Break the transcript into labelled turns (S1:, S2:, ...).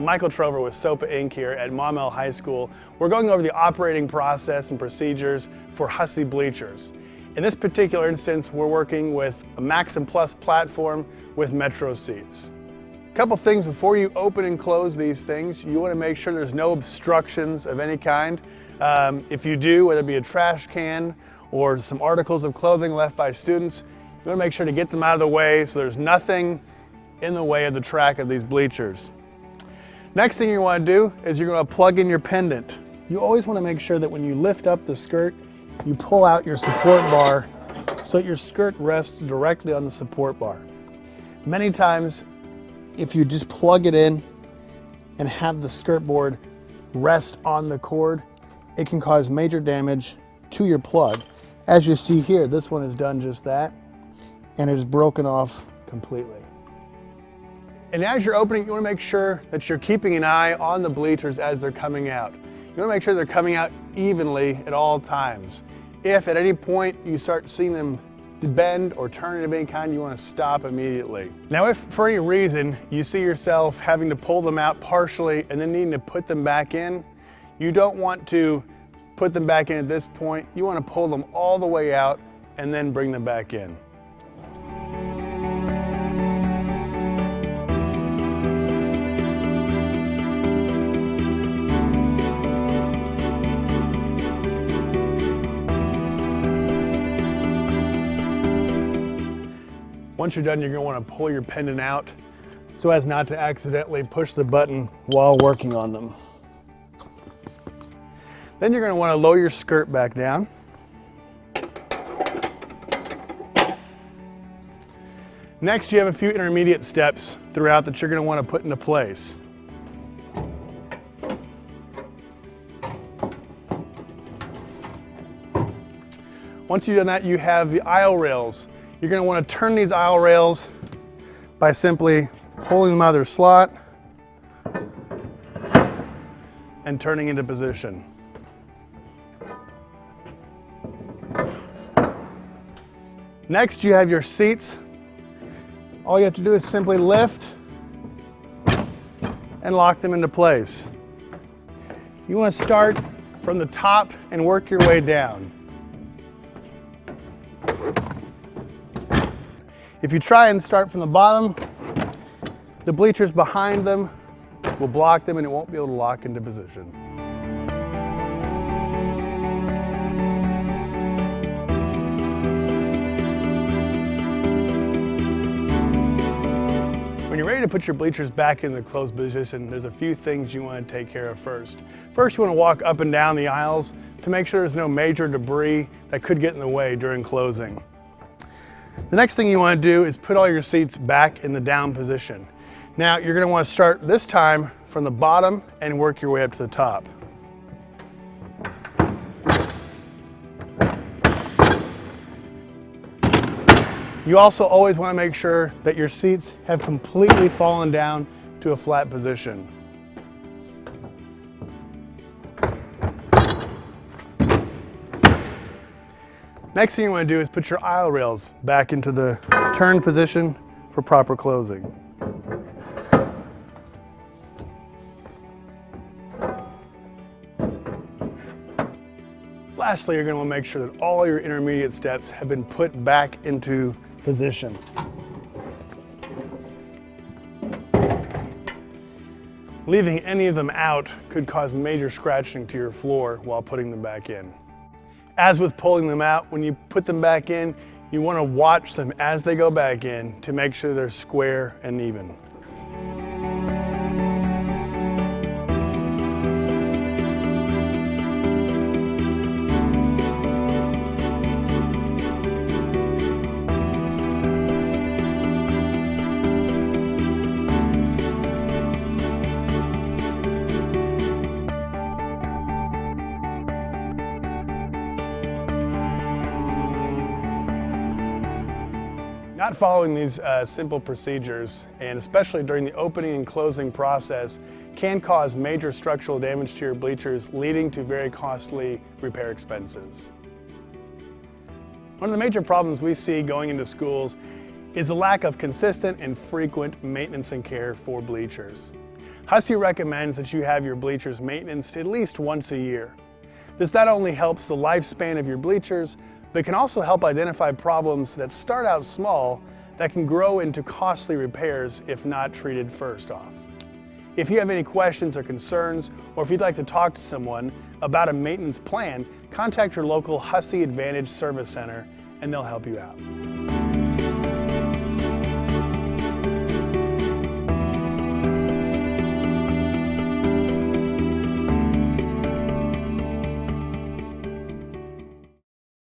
S1: Michael Trover with SOPA Inc. here at Maumelle High School. We're going over the operating process and procedures for Hussey Bleachers. In this particular instance, we're working with a Maxam Plus platform with Metro seats. A couple things before you open and close these things, you want to make sure there's no obstructions of any kind. If you do, whether it be a trash can or some articles of clothing left by students, you want to make sure to get them out of the way so there's nothing in the way of the track of these bleachers. Next thing you want to do is you're going to plug in your pendant. You always want to make sure that when you lift up the skirt, you pull out your support bar so that your skirt rests directly on the support bar. Many times, if you just plug it in and have the skirt board rest on the cord, it can cause major damage to your plug. As you see here, this one has done just that, and it is broken off completely. And as you're opening, you want to make sure that you're keeping an eye on the bleachers as they're coming out. You want to make sure they're coming out evenly at all times. If at any point you start seeing them bend or turn of any kind, you want to stop immediately. Now, if for any reason you see yourself having to pull them out partially and then needing to put them back in, you don't want to put them back in at this point. You want to pull them all the way out and then bring them back in. Once you're done, you're going to want to pull your pendant out so as not to accidentally push the button while working on them. Then you're going to want to lower your skirt back down. Next, you have a few intermediate steps throughout that you're going to want to put into place. Once you've done that, you have the aisle rails. You're going to want to turn these aisle rails by simply pulling them out of their slot and turning into position. Next, you have your seats. All you have to do is simply lift and lock them into place. You want to start from the top and work your way down. If you try and start from the bottom, the bleachers behind them will block them and it won't be able to lock into position. When you're ready to put your bleachers back in the closed position, there's a few things you want to take care of first. First, you want to walk up and down the aisles to make sure there's no major debris that could get in the way during closing. The next thing you want to do is put all your seats back in the down position. Now, you're going to want to start this time from the bottom and work your way up to the top. You also always want to make sure that your seats have completely fallen down to a flat position. Next thing you want to do is put your aisle rails back into the turn position for proper closing. Lastly, you're going to want to make sure that all your intermediate steps have been put back into position. Leaving any of them out could cause major scratching to your floor while putting them back in. As with pulling them out, when you put them back in, you want to watch them as they go back in to make sure they're square and even. Not following these simple procedures, and especially during the opening and closing process, can cause major structural damage to your bleachers, leading to very costly repair expenses. One of the major problems we see going into schools is the lack of consistent and frequent maintenance and care for bleachers. Hussey recommends that you have your bleachers maintenance at least once a year. This not only helps the lifespan of your bleachers, but can also help identify problems that start out small that can grow into costly repairs if not treated first off. If you have any questions or concerns, or if you'd like to talk to someone about a maintenance plan, contact your local Hussey Advantage Service Center and they'll help you out.